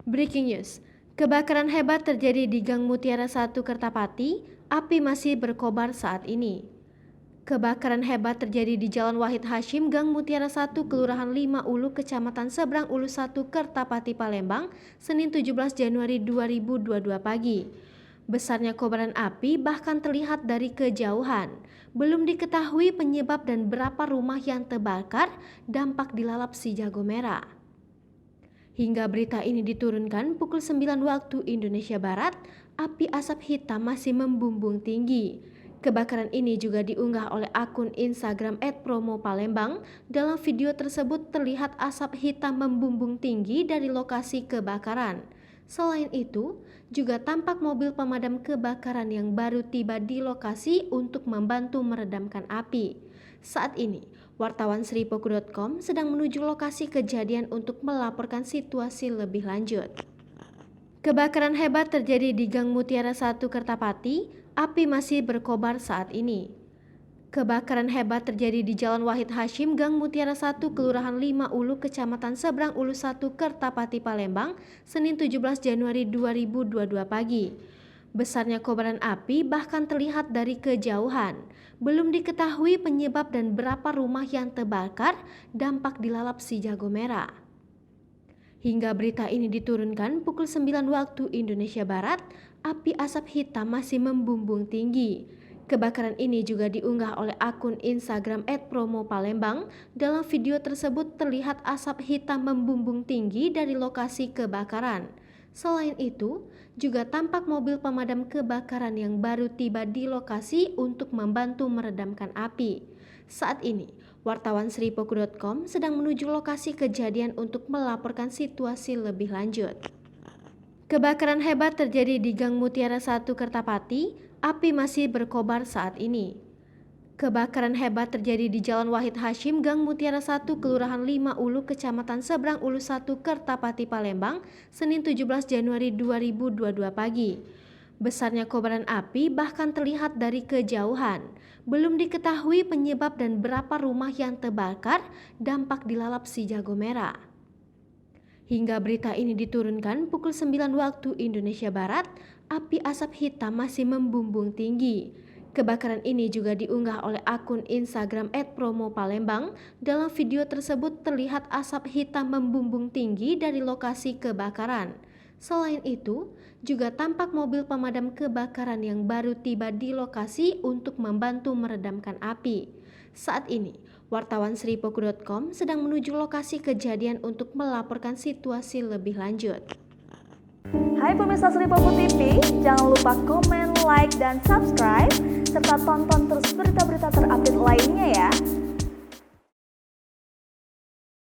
Breaking news, kebakaran hebat terjadi di Gang Mutiara 1 Kertapati, api masih berkobar saat ini. Kebakaran hebat terjadi di Jalan Wahid Hashim, Gang Mutiara 1, Kelurahan 5 Ulu, Kecamatan Seberang Ulu 1, Kertapati, Palembang, Senin 17 Januari 2022 pagi. Besarnya kobaran api bahkan terlihat dari kejauhan. Belum diketahui penyebab dan berapa rumah yang terbakar, dampak dilalap si jago merah. Hingga berita ini diturunkan pukul 9 waktu Indonesia Barat, api asap hitam masih membumbung tinggi. Kebakaran ini juga diunggah oleh akun Instagram @promopalembang. Dalam video tersebut terlihat asap hitam membumbung tinggi dari lokasi kebakaran. Selain itu, juga tampak mobil pemadam kebakaran yang baru tiba di lokasi untuk membantu meredamkan api. Saat ini, wartawan sripoku.com sedang menuju lokasi kejadian untuk melaporkan situasi lebih lanjut. Kebakaran hebat terjadi di Gang Mutiara 1 Kertapati, api masih berkobar saat ini. Kebakaran hebat terjadi di Jalan Wahid Hashim, Gang Mutiara 1, Kelurahan 5 Ulu, Kecamatan Seberang Ulu 1, Kertapati, Palembang, Senin 17 Januari 2022 pagi. Besarnya kobaran api bahkan terlihat dari kejauhan. Belum diketahui penyebab dan berapa rumah yang terbakar, dampak dilalap si jago merah. Hingga berita ini diturunkan pukul 9 waktu Indonesia Barat, api asap hitam masih membumbung tinggi. Kebakaran ini juga diunggah oleh akun Instagram @promopalembang. Dalam video tersebut terlihat asap hitam membumbung tinggi dari lokasi kebakaran. Selain itu, juga tampak mobil pemadam kebakaran yang baru tiba di lokasi untuk membantu meredamkan api. Saat ini, wartawan sripoku.com sedang menuju lokasi kejadian untuk melaporkan situasi lebih lanjut. Kebakaran hebat terjadi di Gang Mutiara 1 Kertapati, api masih berkobar saat ini. Kebakaran hebat terjadi di Jalan Wahid Hashim, Gang Mutiara 1, Kelurahan 5 Ulu, Kecamatan Seberang Ulu 1, Kertapati, Palembang, Senin 17 Januari 2022 pagi. Besarnya kobaran api bahkan terlihat dari kejauhan. Belum diketahui penyebab dan berapa rumah yang terbakar, dampak dilalap si jago merah. Hingga berita ini diturunkan pukul 9 waktu Indonesia Barat, api asap hitam masih membumbung tinggi. Kebakaran ini juga diunggah oleh akun Instagram @promopalembang. Dalam video tersebut terlihat asap hitam membumbung tinggi dari lokasi kebakaran. Selain itu, juga tampak mobil pemadam kebakaran yang baru tiba di lokasi untuk membantu meredamkan api. Saat ini, wartawan sripoku.com sedang menuju lokasi kejadian untuk melaporkan situasi lebih lanjut. Hai pemirsa Sripoku TV, jangan lupa komen, like, dan subscribe, serta tonton terus berita-berita terupdate lainnya ya.